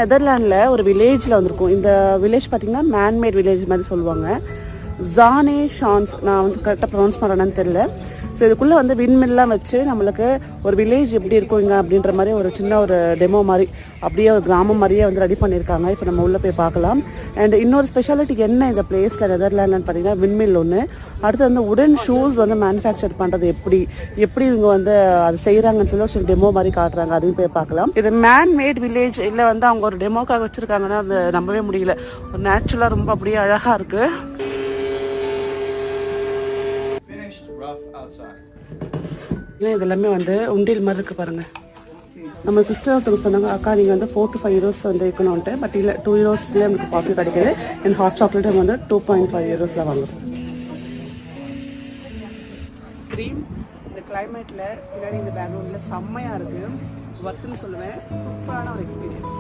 நெதர்லாண்டில் ஒரு வில்லேஜில் வந்திருக்கும். இந்த வில்லேஜ் பார்த்தீங்கன்னா மேன்மேட் வில்லேஜ் மாதிரி சொல்லுவாங்க. ஜானே ஷான்ஸ், நான் வந்து கரெக்டாக ப்ரொனவுன்ஸ் பண்ணுறேன்னு தெரியல. ஸோ இதுக்குள்ளே வந்து விண்மில்லாம் வச்சு நம்மளுக்கு ஒரு வில்லேஜ் எப்படி இருக்குங்க அப்படின்ற மாதிரி ஒரு சின்ன ஒரு டெமோ மாதிரி, அப்படியே ஒரு கிராமம் மாதிரியே வந்து ரெடி பண்ணியிருக்காங்க. இப்போ நம்ம உள்ளே போய் பார்க்கலாம். அண்ட் இன்னொரு ஸ்பெஷாலிட்டி என்ன இந்த பிளேஸில் நெதர்லாண்டுன்னு பார்த்தீங்கன்னா விண்மில் ஒன்று. அடுத்து வந்து உடன் ஷூஸ் வந்து மேனுஃபேக்சர் பண்ணுறது எப்படி இவங்க வந்து அது செய்கிறாங்கன்னு சொல்லி ஒரு டெமோ மாதிரி காட்டுறாங்க. அதையும் போய் பார்க்கலாம். இது மேன்மேட் வில்லேஜ் இல்லை வந்து அவங்க ஒரு டெமோக்காக வச்சுருக்காங்கன்னா அது நம்பவே முடியல. ஒரு நேச்சுரலாக ரொம்ப அப்படியே அழகாக இருக்குது. இது எல்லாமே வந்து உண்டியல் மாதிரி இருக்கு பாருங்க. நம்ம சிஸ்டர் ஒருத்தவங்க சொன்னாங்க, அக்கா நீங்கள் வந்து 4 to 5 euros வந்து இருக்கணும்ட்டு. பட் இல்லை, 2 eurosலேயே நமக்கு காஃபி கிடைக்குது. அண்ட் ஹாட் சாக்லேட் வந்து 2.5 eurosல வாங்குது. க்ரீம் இந்த கிளைமேட்டில் பின்னாடி இந்த பேக்ரவுண்டில் செம்மையாக இருக்குது. ஒர்க்குன்னு சொல்லுவேன். சூப்பரான ஒரு எக்ஸ்பீரியன்ஸ்.